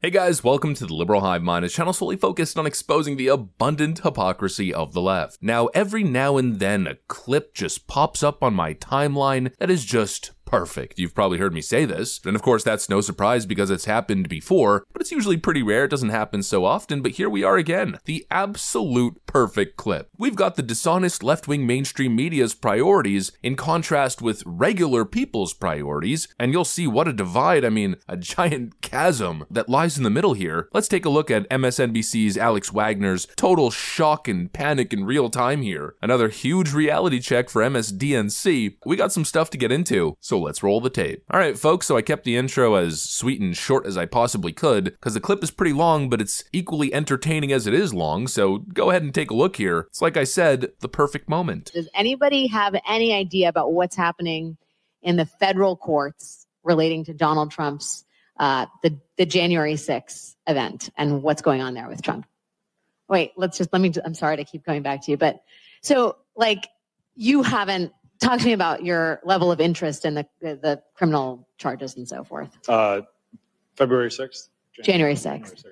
Hey guys, welcome to the Liberal Hive Mind, a channel solely focused on exposing the abundant hypocrisy of the left. Now, every now and then, a clip just pops up on my timeline that is just perfect. You've probably heard me say this, and of course that's no surprise because it's happened before, but it's usually pretty rare. It doesn't happen so often, but here we are again. The absolute perfect clip. We've got the dishonest left-wing mainstream media's priorities in contrast with regular people's priorities, and you'll see what a divide, a giant chasm that lies in the middle here. Let's take a look at MSNBC's Alex Wagner's total shock and panic in real time here. Another huge reality check for MSDNC. We got some stuff to get into, so let's roll the tape. Alright folks, so I kept the intro as sweet and short as I possibly could, because the clip is pretty long, but it's equally entertaining as it is long, so go ahead and take a look here. It's like I said, the perfect moment. Does anybody have any idea about what's happening in the federal courts relating to Donald Trump's, the January 6th event and what's going on there with Trump? Wait, I'm sorry to keep going back to you, but so you haven't talked to me about your level of interest in the criminal charges and so forth. February 6th? January 6th.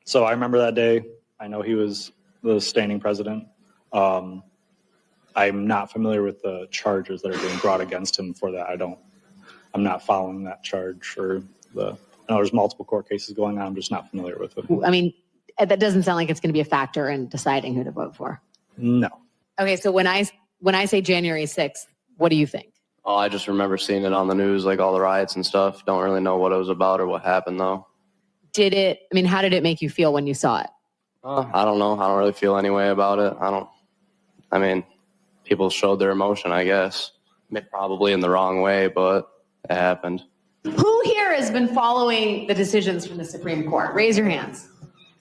So I remember that day. I know he was the standing president. I'm not familiar with the charges that are being brought against him for that. I'm not following that charge or I know there's multiple court cases going on. I'm just not familiar with it. That doesn't sound like it's going to be a factor in deciding who to vote for. No. Okay, so when I say January 6th, what do you think? Oh, I just remember seeing it on the news, like all the riots and stuff. Don't really know what it was about or what happened, though. How did it make you feel when you saw it? I don't know. I don't really feel any way about it. People showed their emotion, I guess. Probably in the wrong way, but it happened. Who here has been following the decisions from the Supreme Court? Raise your hands.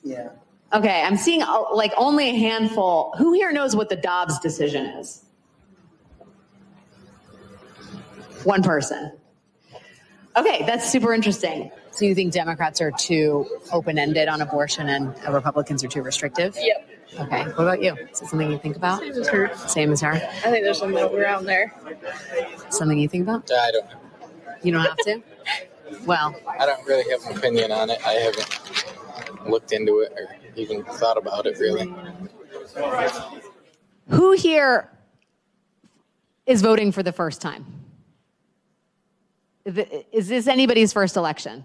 Yeah. Okay, I'm seeing only a handful. Who here knows what the Dobbs decision is? One person. Okay, that's super interesting. So you think Democrats are too open-ended on abortion and Republicans are too restrictive? Yep. Okay, what about you? Is it something you think about? Same as her. Same as her? I think there's some middle ground there. Something you think about? I don't know. You don't have to? Well. I don't really have an opinion on it. I haven't looked into it or even thought about it, really. Who here is voting for the first time? Is this anybody's first election?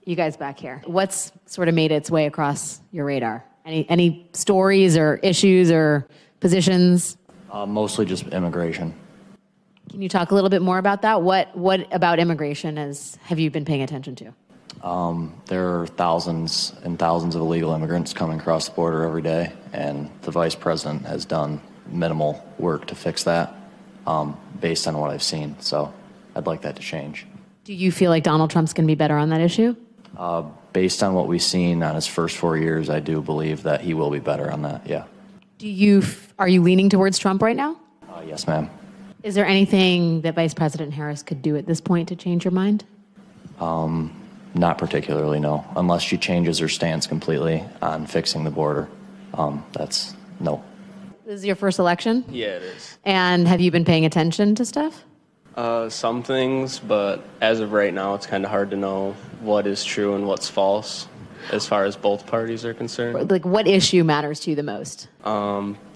You guys back here. What's sort of made its way across your radar? Any stories or issues or positions? Mostly just immigration. Can you talk a little bit more about that? What about immigration have you been paying attention to? There are thousands and thousands of illegal immigrants coming across the border every day, and the vice president has done minimal work to fix that, based on what I've seen. So I'd like that to change. Do you feel like Donald Trump's going to be better on that issue? Based on what we've seen on his first 4 years, I do believe that he will be better on that, yeah. Are you leaning towards Trump right now? Yes, ma'am. Is there anything that Vice President Harris could do at this point to change your mind? Not particularly, no. Unless she changes her stance completely on fixing the border. That's no. This is your first election? Yeah, it is. And have you been paying attention to stuff? Some things, but as of right now, it's kind of hard to know what is true and what's false as far as both parties are concerned. What issue matters to you the most?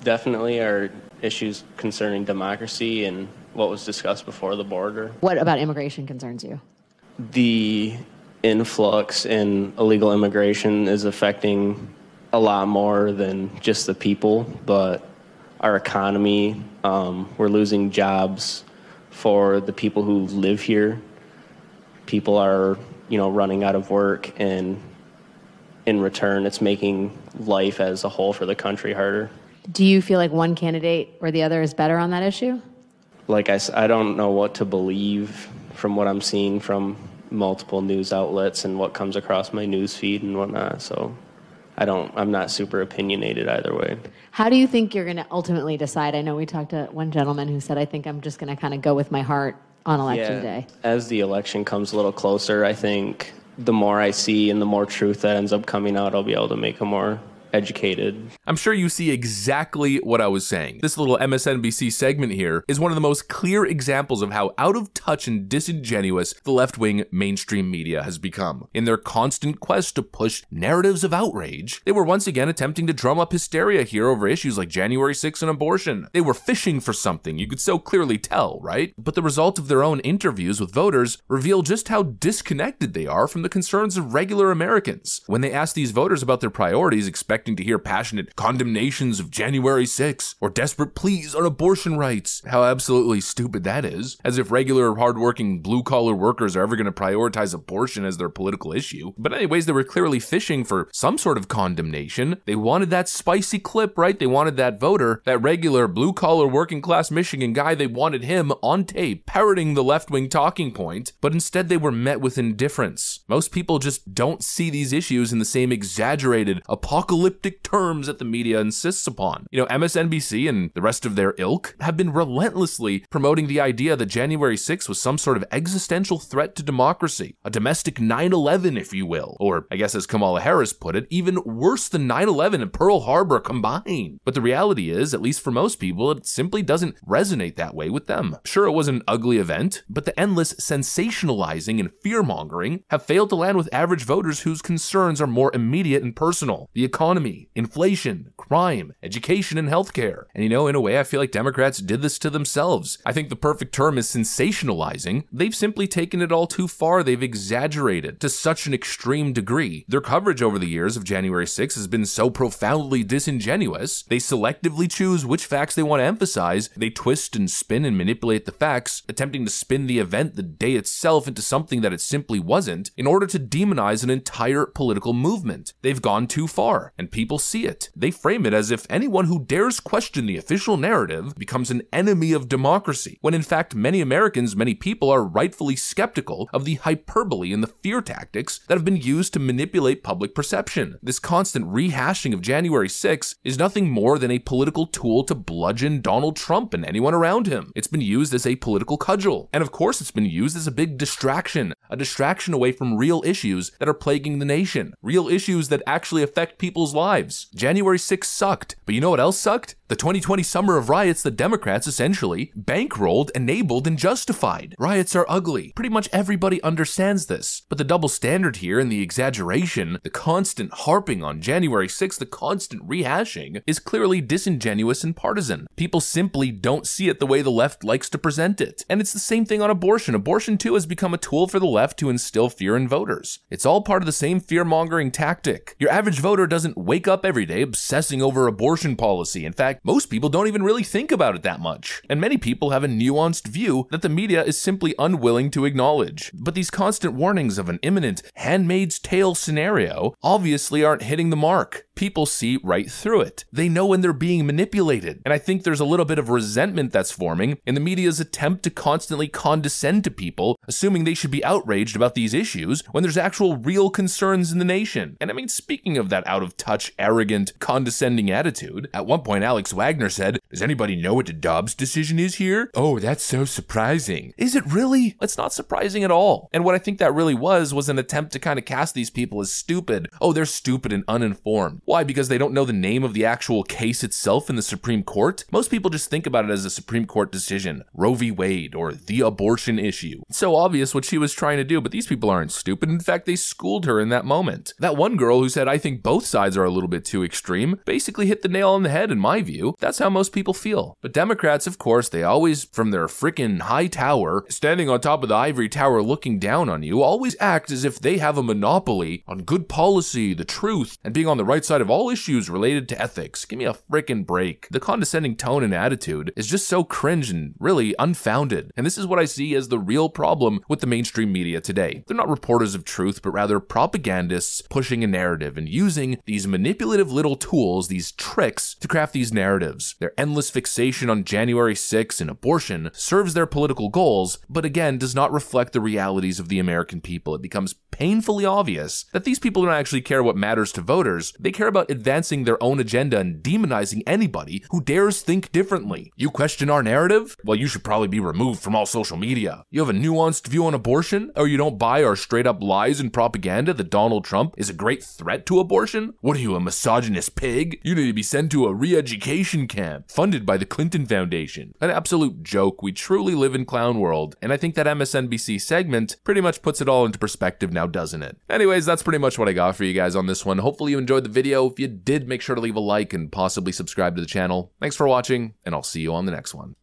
Definitely are issues concerning democracy and what was discussed before the border. What about immigration concerns you? The influx in illegal immigration is affecting a lot more than just the people, but our economy, we're losing jobs for the people who live here. People are, running out of work, and in return, it's making life as a whole for the country harder. Do you feel like one candidate or the other is better on that issue? Like I said, I don't know what to believe from what I'm seeing from multiple news outlets and what comes across my news feed and whatnot. So I'm not super opinionated either way. How do you think you're going to ultimately decide? I know we talked to one gentleman who said, I think I'm just going to kind of go with my heart on election day. As the election comes a little closer, I think the more I see and the more truth that ends up coming out, I'll be able to make a more educated. I'm sure you see exactly what I was saying. This little MSNBC segment here is one of the most clear examples of how out of touch and disingenuous the left-wing mainstream media has become. In their constant quest to push narratives of outrage, they were once again attempting to drum up hysteria here over issues like January 6th and abortion. They were fishing for something, you could so clearly tell, right? But the result of their own interviews with voters reveal just how disconnected they are from the concerns of regular Americans. When they ask these voters about their priorities, expecting to hear passionate condemnations of January 6th or desperate pleas on abortion rights. How absolutely stupid that is. As if regular hardworking blue-collar workers are ever going to prioritize abortion as their political issue. But anyways, they were clearly fishing for some sort of condemnation. They wanted that spicy clip, right? They wanted that voter, that regular blue-collar working-class Michigan guy, they wanted him on tape parroting the left-wing talking point, but instead they were met with indifference. Most people just don't see these issues in the same exaggerated, apocalyptic terms that the media insists upon. You know, MSNBC and the rest of their ilk have been relentlessly promoting the idea that January 6th was some sort of existential threat to democracy, a domestic 9/11, if you will, or I guess as Kamala Harris put it, even worse than 9/11 and Pearl Harbor combined. But the reality is, at least for most people, it simply doesn't resonate that way with them. Sure, it was an ugly event, but the endless sensationalizing and fear-mongering have failed to land with average voters whose concerns are more immediate and personal. The economy, inflation, crime, education, and healthcare. And you know, in a way, I feel like Democrats did this to themselves. I think the perfect term is sensationalizing. They've simply taken it all too far. They've exaggerated to such an extreme degree. Their coverage over the years of January 6th has been so profoundly disingenuous. They selectively choose which facts they want to emphasize. They twist and spin and manipulate the facts, attempting to spin the event, the day itself, into something that it simply wasn't, in order to demonize an entire political movement. They've gone too far, and people see it. They frame it as if anyone who dares question the official narrative becomes an enemy of democracy, when in fact many Americans, many people are rightfully skeptical of the hyperbole and the fear tactics that have been used to manipulate public perception. This constant rehashing of January 6th is nothing more than a political tool to bludgeon Donald Trump and anyone around him. It's been used as a political cudgel, and of course it's been used as a big distraction, a distraction away from real issues that are plaguing the nation, real issues that actually affect people's lives. January 6th sucked, but you know what else sucked? The 2020 summer of riots the Democrats essentially bankrolled, enabled, and justified. Riots are ugly. Pretty much everybody understands this. But the double standard here and the exaggeration, the constant harping on January 6th, the constant rehashing, is clearly disingenuous and partisan. People simply don't see it the way the left likes to present it. And it's the same thing on abortion. Abortion too has become a tool for the left to instill fear in voters. It's all part of the same fear-mongering tactic. Your average voter doesn't wake up every day obsessing over abortion policy. In fact, most people don't even really think about it that much. And many people have a nuanced view that the media is simply unwilling to acknowledge. But these constant warnings of an imminent Handmaid's Tale scenario obviously aren't hitting the mark. People see right through it. They know when they're being manipulated. And I think there's a little bit of resentment that's forming in the media's attempt to constantly condescend to people, assuming they should be outraged about these issues when there's actual real concerns in the nation. And I mean, speaking of that out-of-touch, arrogant, condescending attitude, at one point Alex Wagner said, "Does anybody know what the Dobbs decision is here? Oh, that's so surprising." Is it really? It's not surprising at all. And what I think that really was an attempt to kind of cast these people as stupid. Oh, they're stupid and uninformed. Why? Because they don't know the name of the actual case itself in the Supreme Court? Most people just think about it as a Supreme Court decision, Roe v. Wade, or the abortion issue. It's so obvious what she was trying to do, but these people aren't stupid. In fact, they schooled her in that moment. That one girl who said, "I think both sides are a little bit too extreme," basically hit the nail on the head in my view. That's how most people feel. But Democrats, of course, they always, from their frickin' high tower, standing on top of the ivory tower looking down on you, always act as if they have a monopoly on good policy, the truth, and being on the right side of all issues related to ethics. Give me a frickin' break. The condescending tone and attitude is just so cringe and really unfounded. And this is what I see as the real problem with the mainstream media today. They're not reporters of truth, but rather propagandists pushing a narrative and using these manipulative little tools, these tricks, to craft these narratives. Their endless fixation on January 6th and abortion serves their political goals, but again does not reflect the realities of the American people. It becomes painfully obvious that these people don't actually care what matters to voters. They care about advancing their own agenda and demonizing anybody who dares think differently. You question our narrative? Well, you should probably be removed from all social media. You have a nuanced view on abortion? Or you don't buy our straight up lies and propaganda that Donald Trump is a great threat to abortion? What are you, a misogynist pig? You need to be sent to a re-education camp funded by the Clinton Foundation. An absolute joke. We truly live in clown world, and I think that MSNBC segment pretty much puts it all into perspective now, doesn't it? Anyways, that's pretty much what I got for you guys on this one. Hopefully you enjoyed the video. If you did, make sure to leave a like and possibly subscribe to the channel. Thanks for watching, and I'll see you on the next one.